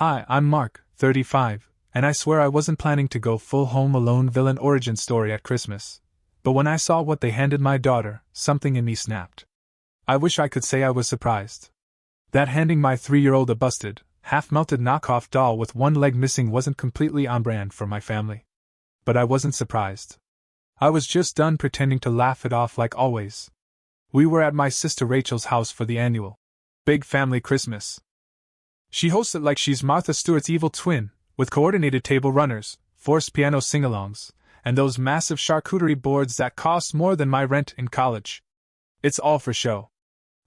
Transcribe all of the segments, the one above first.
Hi, I'm Mark, 35, and I swear I wasn't planning to go full Home Alone villain origin story at Christmas. But when I saw what they handed my daughter, something in me snapped. I wish I could say I was surprised. That handing my 3-year-old a busted, half-melted knockoff doll with one leg missing wasn't completely on brand for my family. But I wasn't surprised. I was just done pretending to laugh it off like always. We were at my sister Rachel's house for the annual big family Christmas. She hosts it like she's Martha Stewart's evil twin, with coordinated table runners, forced piano sing-alongs, and those massive charcuterie boards that cost more than my rent in college. It's all for show.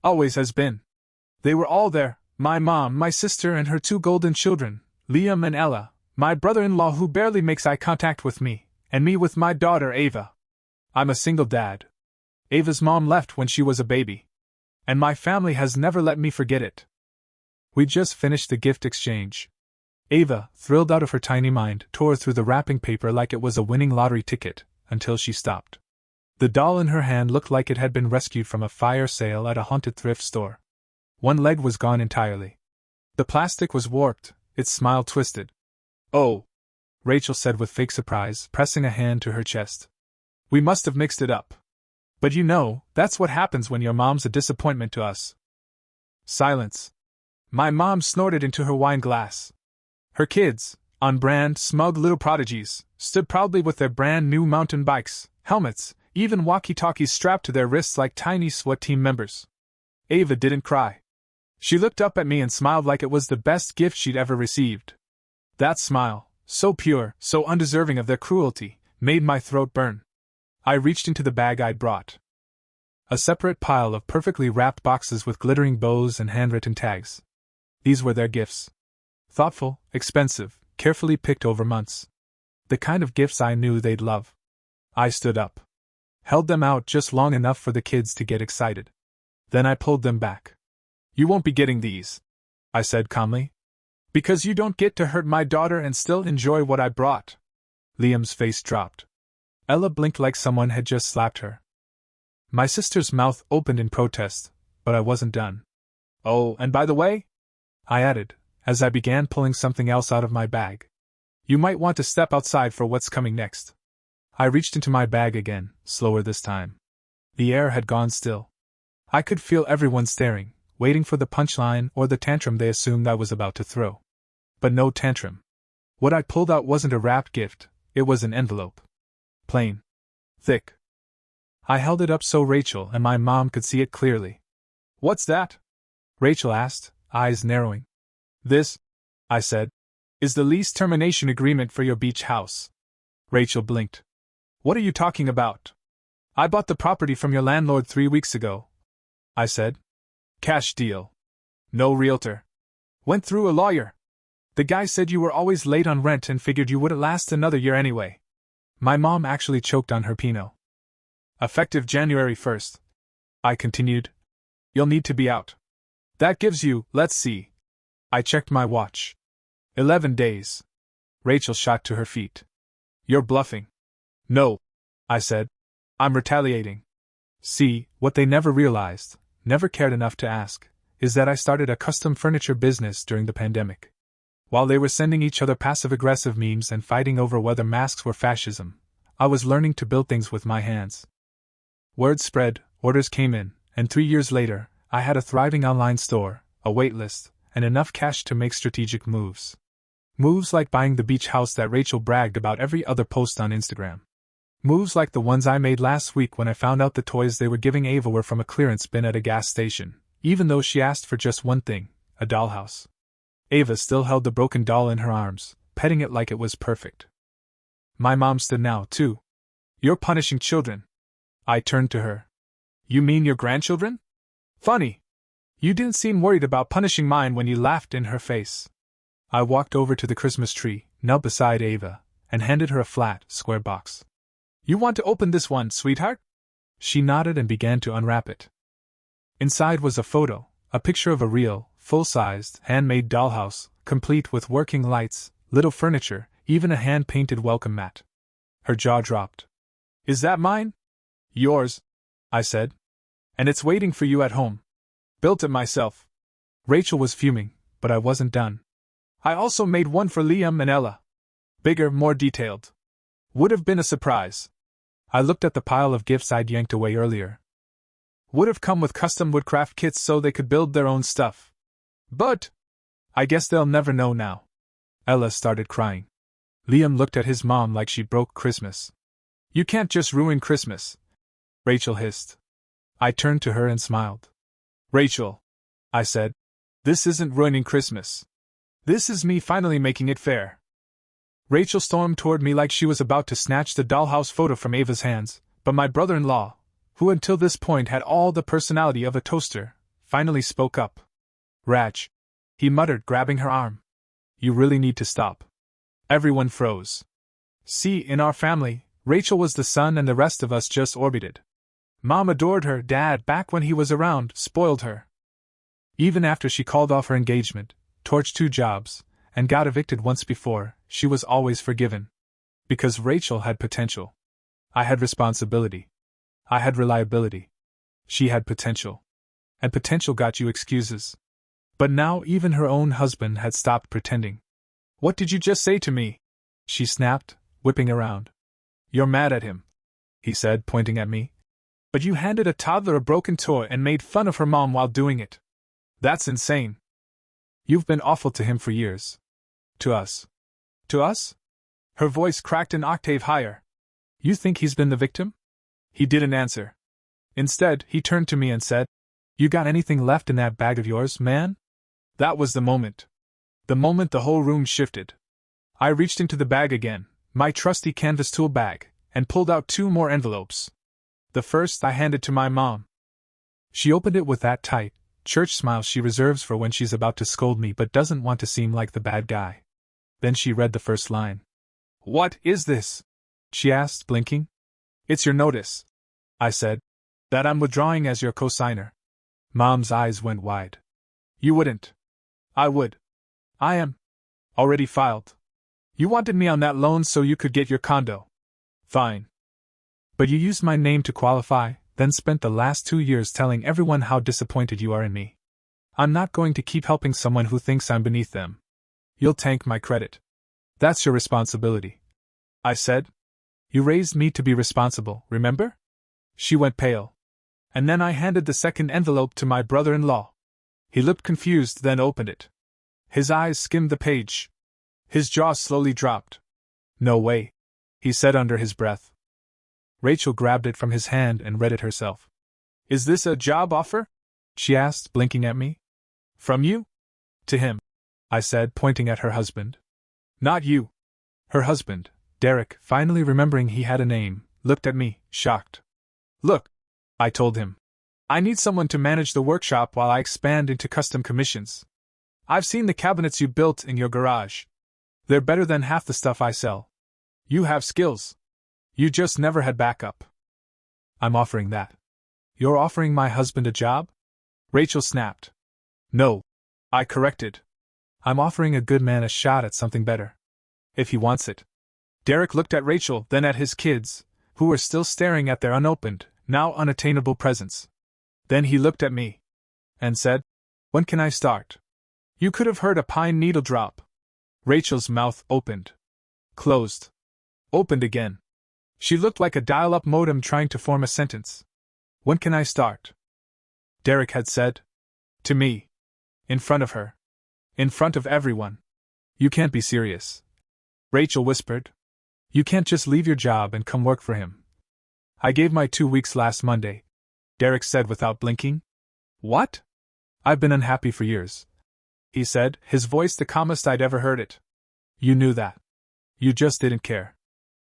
Always has been. They were all there, my mom, my sister, and her 2 golden children, Liam and Ella, my brother-in-law who barely makes eye contact with me, and me with my daughter Ava. I'm a single dad. Ava's mom left when she was a baby. And my family has never let me forget it. We just finished the gift exchange. Ava, thrilled out of her tiny mind, tore through the wrapping paper like it was a winning lottery ticket, until she stopped. The doll in her hand looked like it had been rescued from a fire sale at a haunted thrift store. One leg was gone entirely. The plastic was warped, its smile twisted. "Oh," Rachel said with fake surprise, pressing a hand to her chest. "We must have mixed it up. But you know, that's what happens when your mom's a disappointment to us." Silence. My mom snorted into her wine glass. Her kids, on-brand, smug little prodigies, stood proudly with their brand-new mountain bikes, helmets, even walkie-talkies strapped to their wrists like tiny SWAT team members. Ava didn't cry. She looked up at me and smiled like it was the best gift she'd ever received. That smile, so pure, so undeserving of their cruelty, made my throat burn. I reached into the bag I'd brought. A separate pile of perfectly wrapped boxes with glittering bows and handwritten tags. These were their gifts. Thoughtful, expensive, carefully picked over months. The kind of gifts I knew they'd love. I stood up. Held them out just long enough for the kids to get excited. Then I pulled them back. "You won't be getting these," I said calmly. "Because you don't get to hurt my daughter and still enjoy what I brought." Liam's face dropped. Ella blinked like someone had just slapped her. My sister's mouth opened in protest, but I wasn't done. "Oh, and by the way," I added, as I began pulling something else out of my bag, "you might want to step outside for what's coming next." I reached into my bag again, slower this time. The air had gone still. I could feel everyone staring, waiting for the punchline or the tantrum they assumed I was about to throw. But no tantrum. What I pulled out wasn't a wrapped gift, it was an envelope. Plain. Thick. I held it up so Rachel and my mom could see it clearly. "What's that?" Rachel asked, eyes narrowing. "This," I said, "is the lease termination agreement for your beach house." Rachel blinked. "What are you talking about?" "I bought the property from your landlord 3 weeks ago," I said. "Cash deal. No realtor. Went through a lawyer. The guy said you were always late on rent and figured you wouldn't last another year anyway." My mom actually choked on her Pinot. "Effective January 1st, I continued. "You'll need to be out. That gives you, let's see." I checked my watch. 11 days. Rachel shot to her feet. "You're bluffing." "No," I said. "I'm retaliating." See, what they never realized, never cared enough to ask, is that I started a custom furniture business during the pandemic. While they were sending each other passive-aggressive memes and fighting over whether masks were fascism, I was learning to build things with my hands. Word spread, orders came in, and 3 years later, I had a thriving online store, a wait list, and enough cash to make strategic moves. Moves like buying the beach house that Rachel bragged about every other post on Instagram. Moves like the ones I made last week when I found out the toys they were giving Ava were from a clearance bin at a gas station, even though she asked for just one thing, a dollhouse. Ava still held the broken doll in her arms, petting it like it was perfect. My mom stood now, too. "You're punishing children." I turned to her. "You mean your grandchildren? Funny. You didn't seem worried about punishing mine when you laughed in her face." I walked over to the Christmas tree, knelt beside Ava, and handed her a flat, square box. "You want to open this one, sweetheart?" She nodded and began to unwrap it. Inside was a photo, a picture of a real, full-sized, handmade dollhouse, complete with working lights, little furniture, even a hand-painted welcome mat. Her jaw dropped. "Is that mine?" "Yours," I said. "And it's waiting for you at home. Built it myself." Rachel was fuming, but I wasn't done. I also made one for Liam and Ella. Bigger, more detailed. Would have been a surprise. I looked at the pile of gifts I'd yanked away earlier. Would have come with custom woodcraft kits so they could build their own stuff. But I guess they'll never know now. Ella started crying. Liam looked at his mom like she broke Christmas. You can't just ruin Christmas, Rachel hissed. I turned to her and smiled. Rachel, I said, this isn't ruining Christmas. This is me finally making it fair. Rachel stormed toward me like she was about to snatch the dollhouse photo from Ava's hands, but my brother-in-law, who until this point had all the personality of a toaster, finally spoke up. Rach, he muttered, grabbing her arm. You really need to stop. Everyone froze. See, in our family, Rachel was the sun and the rest of us just orbited. Mom adored her, Dad, back when he was around, spoiled her. Even after she called off her engagement, torched 2 jobs, and got evicted once before, she was always forgiven. Because Rachel had potential. I had responsibility. I had reliability. She had potential. And potential got you excuses. But now even her own husband had stopped pretending. What did you just say to me? She snapped, whipping around. You're mad at him, he said, pointing at me. But you handed a toddler a broken toy and made fun of her mom while doing it. That's insane. You've been awful to him for years. To us. To us? Her voice cracked an octave higher. You think he's been the victim? He didn't answer. Instead, he turned to me and said, You got anything left in that bag of yours, man? That was the moment. The moment the whole room shifted. I reached into the bag again, my trusty canvas tool bag, and pulled out 2 more envelopes. The first I handed to my mom. She opened it with that tight, church smile she reserves for when she's about to scold me but doesn't want to seem like the bad guy. Then she read the first line. What is this? She asked, blinking. It's your notice, I said. That I'm withdrawing as your co-signer. Mom's eyes went wide. You wouldn't. I would. I am. Already filed. You wanted me on that loan so you could get your condo. Fine. But you used my name to qualify, then spent the last 2 years telling everyone how disappointed you are in me. I'm not going to keep helping someone who thinks I'm beneath them. You'll tank my credit. That's your responsibility, I said. You raised me to be responsible, remember? She went pale. And then I handed the second envelope to my brother-in-law. He looked confused, then opened it. His eyes skimmed the page. His jaw slowly dropped. No way, he said under his breath. Rachel grabbed it from his hand and read it herself. Is this a job offer? She asked, blinking at me. From you? To him, I said, pointing at her husband. Not you. Her husband, Derek, finally remembering he had a name, looked at me, shocked. Look, I told him. I need someone to manage the workshop while I expand into custom commissions. I've seen the cabinets you built in your garage. They're better than half the stuff I sell. You have skills. You just never had backup. I'm offering that. You're offering my husband a job? Rachel snapped. No, I corrected. I'm offering a good man a shot at something better. If he wants it. Derek looked at Rachel, then at his kids, who were still staring at their unopened, now unattainable presents. Then he looked at me. And said, When can I start? You could have heard a pine needle drop. Rachel's mouth opened. Closed. Opened again. She looked like a dial-up modem trying to form a sentence. When can I start? Derek had said. To me. In front of her. In front of everyone. You can't be serious. Rachel whispered. You can't just leave your job and come work for him. I gave my 2 weeks last Monday. Derek said without blinking. What? I've been unhappy for years. He said, his voice the calmest I'd ever heard it. You knew that. You just didn't care.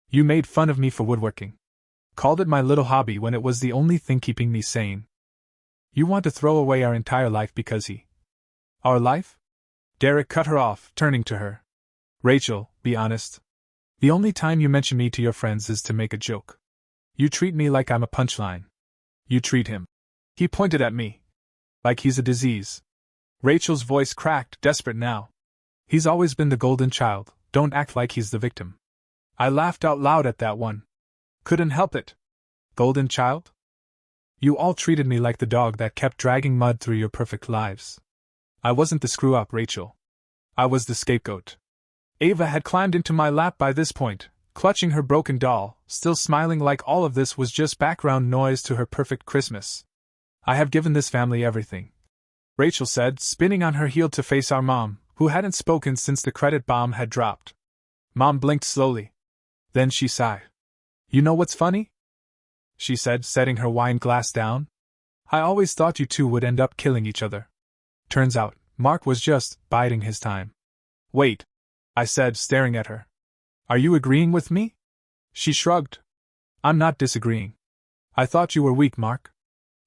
You made fun of me for woodworking. Called it my little hobby when it was the only thing keeping me sane. You want to throw away our entire life because he... Our life? Derek cut her off, turning to her. Rachel, be honest. The only time you mention me to your friends is to make a joke. You treat me like I'm a punchline. You treat him. He pointed at me. Like he's a disease. Rachel's voice cracked, desperate now. He's always been the golden child, don't act like he's the victim. I laughed out loud at that one. Couldn't help it. Golden child? You all treated me like the dog that kept dragging mud through your perfect lives. I wasn't the screw-up, Rachel. I was the scapegoat. Ava had climbed into my lap by this point, clutching her broken doll, still smiling like all of this was just background noise to her perfect Christmas. I have given this family everything, Rachel said, spinning on her heel to face our mom, who hadn't spoken since the credit bomb had dropped. Mom blinked slowly. Then she sighed. You know what's funny? She said, setting her wine glass down. I always thought you two would end up killing each other. Turns out, Mark was just biding his time. Wait, I said, staring at her. Are you agreeing with me? She shrugged. I'm not disagreeing. I thought you were weak, Mark.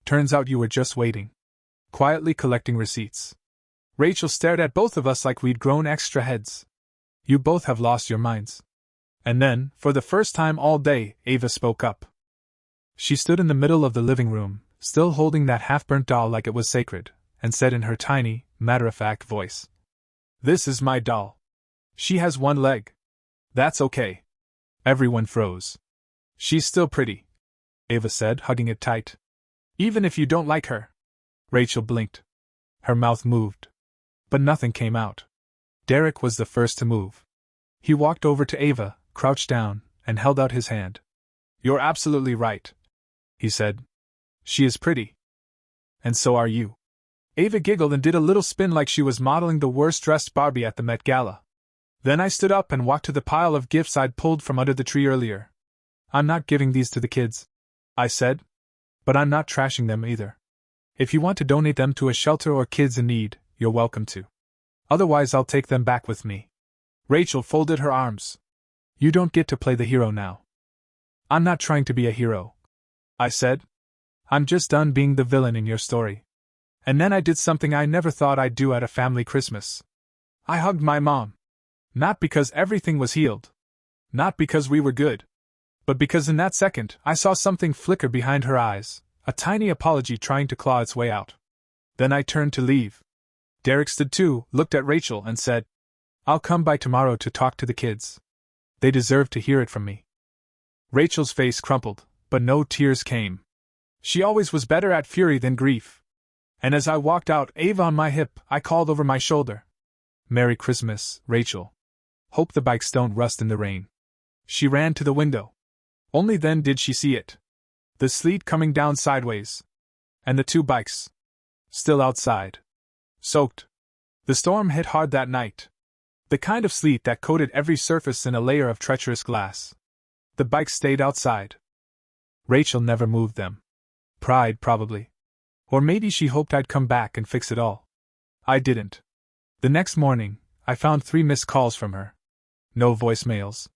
Turns out you were just waiting. Quietly collecting receipts. Rachel stared at both of us like we'd grown extra heads. You both have lost your minds. And then, for the first time all day, Ava spoke up. She stood in the middle of the living room, still holding that half-burnt doll like it was sacred, and said in her tiny, matter-of-fact voice, This is my doll. She has one leg. That's okay. Everyone froze. She's still pretty, Ava said, hugging it tight. Even if you don't like her. Rachel blinked. Her mouth moved. But nothing came out. Derek was the first to move. He walked over to Ava, crouched down, and held out his hand. You're absolutely right, he said. She is pretty. And so are you. Ava giggled and did a little spin like she was modeling the worst-dressed Barbie at the Met Gala. Then I stood up and walked to the pile of gifts I'd pulled from under the tree earlier. I'm not giving these to the kids, I said. But I'm not trashing them either. If you want to donate them to a shelter or kids in need, you're welcome to. Otherwise, I'll take them back with me. Rachel folded her arms. You don't get to play the hero now. I'm not trying to be a hero, I said. I'm just done being the villain in your story. And then I did something I never thought I'd do at a family Christmas. I hugged my mom. Not because everything was healed. Not because we were good. But because in that second, I saw something flicker behind her eyes, a tiny apology trying to claw its way out. Then I turned to leave. Derek stood too, looked at Rachel and said, I'll come by tomorrow to talk to the kids. They deserve to hear it from me. Rachel's face crumpled, but no tears came. She always was better at fury than grief. And as I walked out, Ava on my hip, I called over my shoulder. Merry Christmas, Rachel. Hope the bikes don't rust in the rain. She ran to the window. Only then did she see it. The sleet coming down sideways. And the two bikes. Still outside. Soaked. The storm hit hard that night. The kind of sleet that coated every surface in a layer of treacherous glass. The bikes stayed outside. Rachel never moved them. Pride, probably. Or maybe she hoped I'd come back and fix it all. I didn't. The next morning, I found 3 missed calls from her. No voicemails.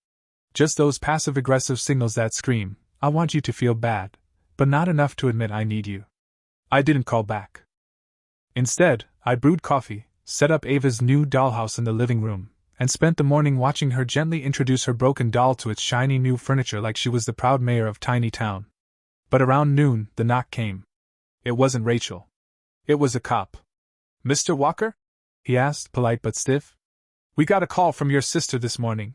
Just those passive-aggressive signals that scream, I want you to feel bad, but not enough to admit I need you. I didn't call back. Instead, I brewed coffee, set up Ava's new dollhouse in the living room, and spent the morning watching her gently introduce her broken doll to its shiny new furniture like she was the proud mayor of Tiny Town. But around noon, the knock came. It wasn't Rachel. It was a cop. Mr. Walker? He asked, polite but stiff. We got a call from your sister this morning.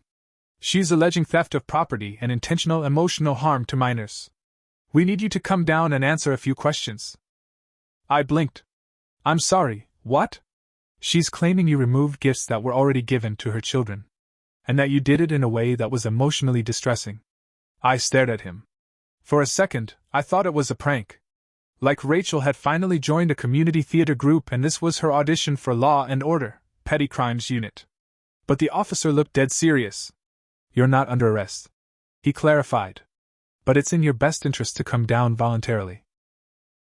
She's alleging theft of property and intentional emotional harm to minors. We need you to come down and answer a few questions. I blinked. I'm sorry, what? She's claiming you removed gifts that were already given to her children. And that you did it in a way that was emotionally distressing. I stared at him. For a second, I thought it was a prank. Like Rachel had finally joined a community theater group and this was her audition for Law and Order, Petty Crimes Unit. But the officer looked dead serious. You're not under arrest, he clarified. But it's in your best interest to come down voluntarily.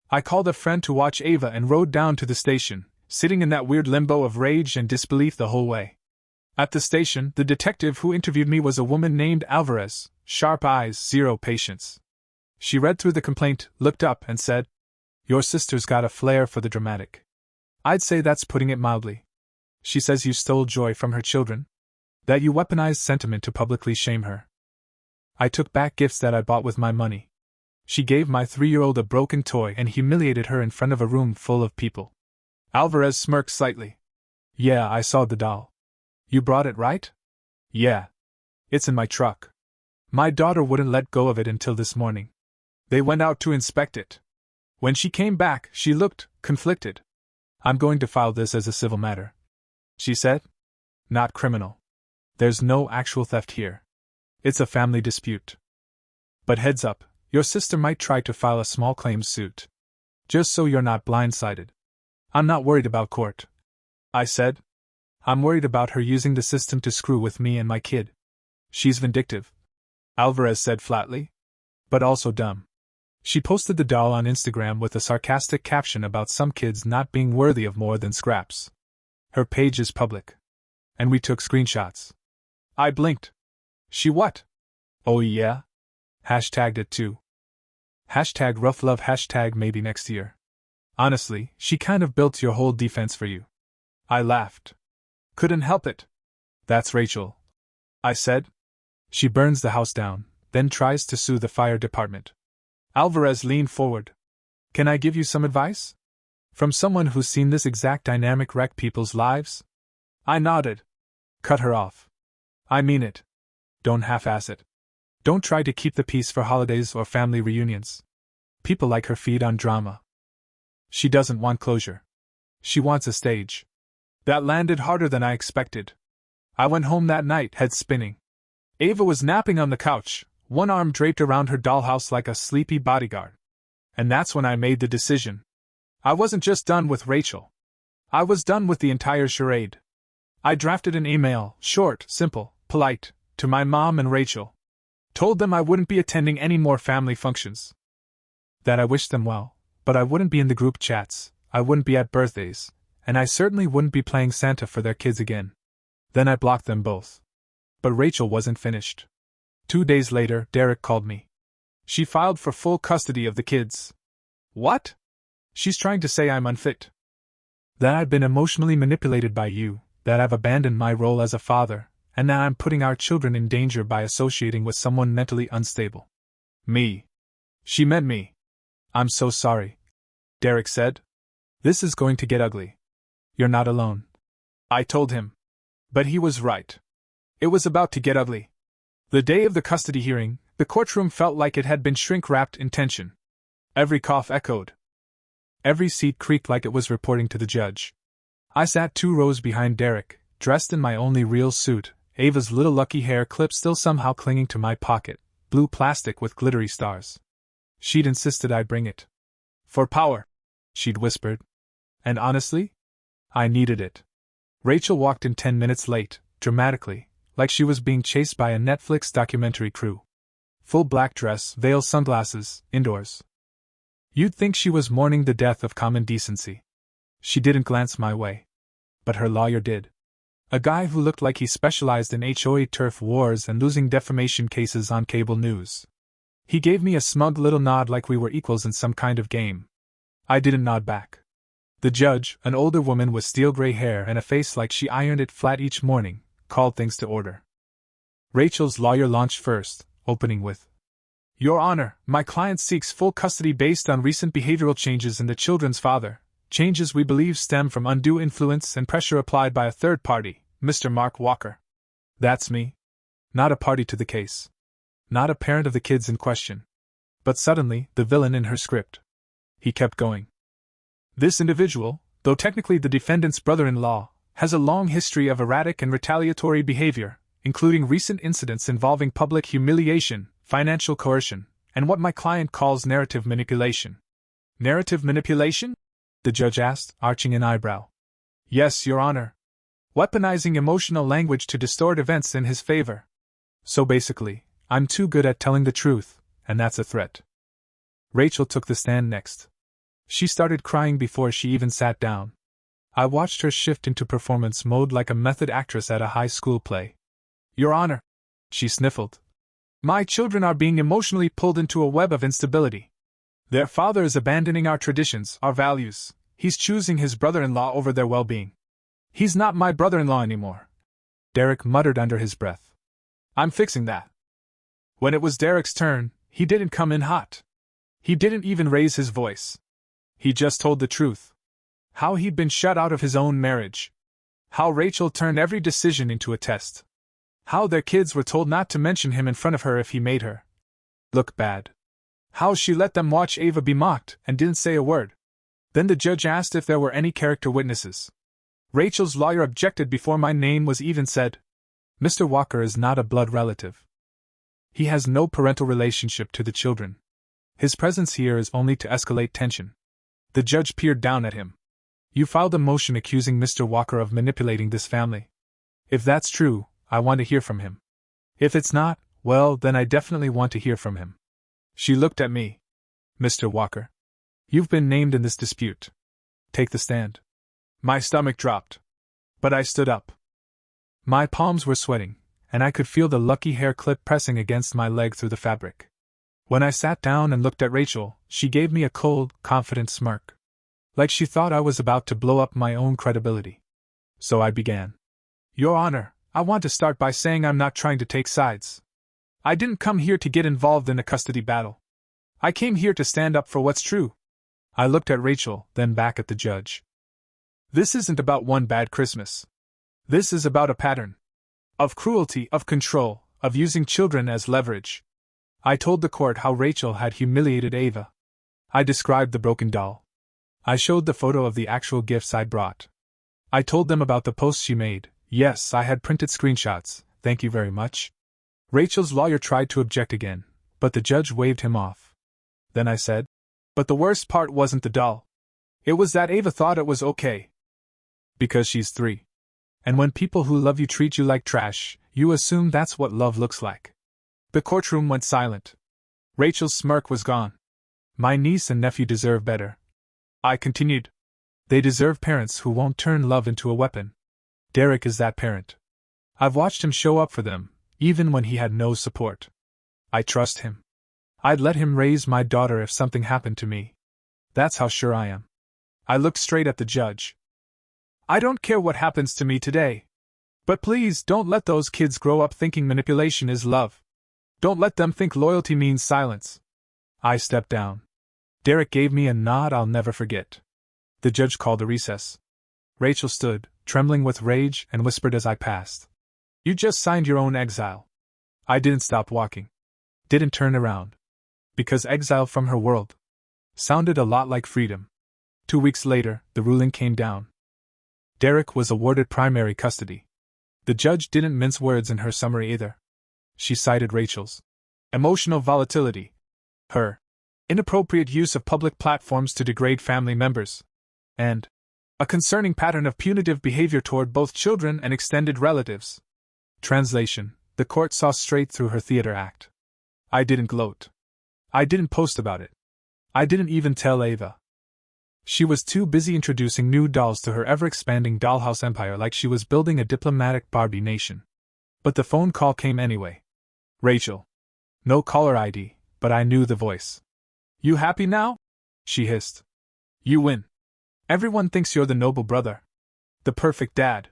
I called a friend to watch Ava and rode down to the station, sitting in that weird limbo of rage and disbelief the whole way. At the station, the detective who interviewed me was a woman named Alvarez, sharp eyes, zero patience. She read through the complaint, looked up, and said, Your sister's got a flair for the dramatic. I'd say that's putting it mildly. She says you stole joy from her children. That you weaponized sentiment to publicly shame her. I took back gifts that I bought with my money. She gave my 3-year-old a broken toy and humiliated her in front of a room full of people. Alvarez smirked slightly. Yeah, I saw the doll. You brought it, right? Yeah. It's in my truck. My daughter wouldn't let go of it until this morning. They went out to inspect it. When she came back, she looked conflicted. I'm going to file this as a civil matter, she said. Not criminal. There's no actual theft here. It's a family dispute. But heads up, your sister might try to file a small claims suit. Just so you're not blindsided. I'm not worried about court, I said. I'm worried about her using the system to screw with me and my kid. She's vindictive, Alvarez said flatly. But also dumb. She posted the doll on Instagram with a sarcastic caption about some kids not being worthy of more than scraps. Her page is public. And we took screenshots. I blinked. She what? Oh yeah? Hashtagged it too. Hashtag rough love, hashtag maybe next year. Honestly, she kind of built your whole defense for you. I laughed. Couldn't help it. That's Rachel, I said. She burns the house down, then tries to sue the fire department. Alvarez leaned forward. Can I give you some advice? From someone who's seen this exact dynamic wreck people's lives? I nodded. Cut her off. I mean it. Don't half-ass it. Don't try to keep the peace for holidays or family reunions. People like her feed on drama. She doesn't want closure. She wants a stage. That landed harder than I expected. I went home that night, head spinning. Ava was napping on the couch, one arm draped around her dollhouse like a sleepy bodyguard. And that's when I made the decision. I wasn't just done with Rachel. I was done with the entire charade. I drafted an email, short, simple, polite, to my mom and Rachel. Told them I wouldn't be attending any more family functions. That I wished them well, but I wouldn't be in the group chats, I wouldn't be at birthdays, and I certainly wouldn't be playing Santa for their kids again. Then I blocked them both. But Rachel wasn't finished. 2 days later, Derek called me. She filed for full custody of the kids. What? She's trying to say I'm unfit. That I'd been emotionally manipulated by you, that I've abandoned my role as a father, and now I'm putting our children in danger by associating with someone mentally unstable. Me. She meant me. I'm so sorry, Derek said. This is going to get ugly. You're not alone. I told him. But he was right. It was about to get ugly. The day of the custody hearing, the courtroom felt like it had been shrink-wrapped in tension. Every cough echoed. Every seat creaked like it was reporting to the judge. I sat 2 rows behind Derek, dressed in my only real suit, Ava's little lucky hair clip still somehow clinging to my pocket, blue plastic with glittery stars. She'd insisted I bring it. For power, she'd whispered. And honestly, I needed it. Rachel walked in 10 minutes late, dramatically, like she was being chased by a Netflix documentary crew. Full black dress, veil, sunglasses, indoors. You'd think she was mourning the death of common decency. She didn't glance my way. But her lawyer did. A guy who looked like he specialized in HOA turf wars and losing defamation cases on cable news. He gave me a smug little nod like we were equals in some kind of game. I didn't nod back. The judge, an older woman with steel gray hair and a face like she ironed it flat each morning, called things to order. Rachel's lawyer launched first, opening with, Your Honor, my client seeks full custody based on recent behavioral changes in the children's father, changes we believe stem from undue influence and pressure applied by a third party, Mr. Mark Walker. That's me. Not a party to the case. Not a parent of the kids in question. But suddenly, the villain in her script. He kept going. This individual, though technically the defendant's brother-in-law, has a long history of erratic and retaliatory behavior, including recent incidents involving public humiliation, financial coercion, and what my client calls narrative manipulation. Narrative manipulation? The judge asked, arching an eyebrow. Yes, Your Honor. Weaponizing emotional language to distort events in his favor. So basically, I'm too good at telling the truth, and that's a threat. Rachel took the stand next. She started crying before she even sat down. I watched her shift into performance mode like a method actress at a high school play. Your Honor, she sniffled. My children are being emotionally pulled into a web of instability. Their father is abandoning our traditions, our values. He's choosing his brother-in-law over their well-being. He's not my brother-in-law anymore. Derek muttered under his breath. I'm fixing that. When it was Derek's turn, he didn't come in hot. He didn't even raise his voice. He just told the truth. How he'd been shut out of his own marriage. How Rachel turned every decision into a test. How their kids were told not to mention him in front of her if he made her look bad. How she let them watch Ava be mocked and didn't say a word. Then the judge asked if there were any character witnesses. Rachel's lawyer objected before my name was even said. Mr. Walker is not a blood relative. He has no parental relationship to the children. His presence here is only to escalate tension. The judge peered down at him. You filed a motion accusing Mr. Walker of manipulating this family. If that's true, I want to hear from him. If it's not, well, then I definitely want to hear from him. She looked at me. Mr. Walker, you've been named in this dispute. Take the stand. My stomach dropped. But I stood up. My palms were sweating, and I could feel the lucky hair clip pressing against my leg through the fabric. When I sat down and looked at Rachel, she gave me a cold, confident smirk. Like she thought I was about to blow up my own credibility. So I began. Your Honor, I want to start by saying I'm not trying to take sides. I didn't come here to get involved in a custody battle. I came here to stand up for what's true. I looked at Rachel, then back at the judge. This isn't about one bad Christmas. This is about a pattern. Of cruelty, of control, of using children as leverage. I told the court how Rachel had humiliated Ava. I described the broken doll. I showed the photo of the actual gifts I'd brought. I told them about the posts she made. Yes, I had printed screenshots, thank you very much. Rachel's lawyer tried to object again, but the judge waved him off. Then I said, but the worst part wasn't the doll. It was that Ava thought it was okay. Because she's 3. And when people who love you treat you like trash, you assume that's what love looks like. The courtroom went silent. Rachel's smirk was gone. My niece and nephew deserve better. I continued. They deserve parents who won't turn love into a weapon. Derek is that parent. I've watched him show up for them, even when he had no support. I trust him. I'd let him raise my daughter if something happened to me. That's how sure I am. I looked straight at the judge. I don't care what happens to me today. But please don't let those kids grow up thinking manipulation is love. Don't let them think loyalty means silence. I stepped down. Derek gave me a nod I'll never forget. The judge called a recess. Rachel stood, trembling with rage, and whispered as I passed. You just signed your own exile. I didn't stop walking. Didn't turn around. Because exile from her world sounded a lot like freedom. 2 weeks later, the ruling came down. Derek was awarded primary custody. The judge didn't mince words in her summary either. She cited Rachel's emotional volatility, her inappropriate use of public platforms to degrade family members, and a concerning pattern of punitive behavior toward both children and extended relatives. Translation: the court saw straight through her theater act. I didn't gloat. I didn't post about it. I didn't even tell Ava. She was too busy introducing new dolls to her ever-expanding dollhouse empire like she was building a diplomatic Barbie nation. But the phone call came anyway. Rachel. No caller ID, but I knew the voice. You happy now? She hissed. You win. Everyone thinks you're the noble brother. The perfect dad.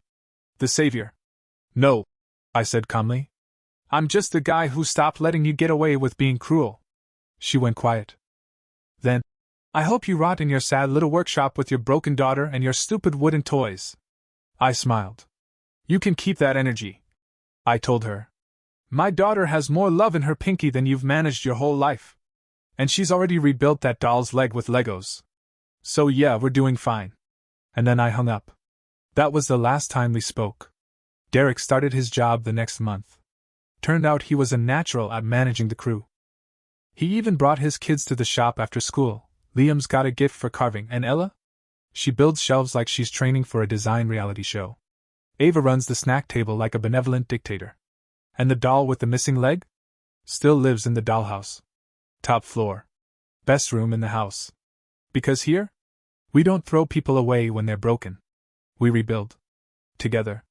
The savior. No, I said calmly. I'm just the guy who stopped letting you get away with being cruel. She went quiet. Then, I hope you rot in your sad little workshop with your broken daughter and your stupid wooden toys. I smiled. You can keep that energy, I told her. My daughter has more love in her pinky than you've managed your whole life. And she's already rebuilt that doll's leg with Legos. So yeah, we're doing fine. And then I hung up. That was the last time we spoke. Derek started his job the next month. Turned out he was a natural at managing the crew. He even brought his kids to the shop after school. Liam's got a gift for carving, and Ella? She builds shelves like she's training for a design reality show. Ava runs the snack table like a benevolent dictator. And the doll with the missing leg? Still lives in the dollhouse. Top floor. Best room in the house. Because here? We don't throw people away when they're broken. We rebuild. Together.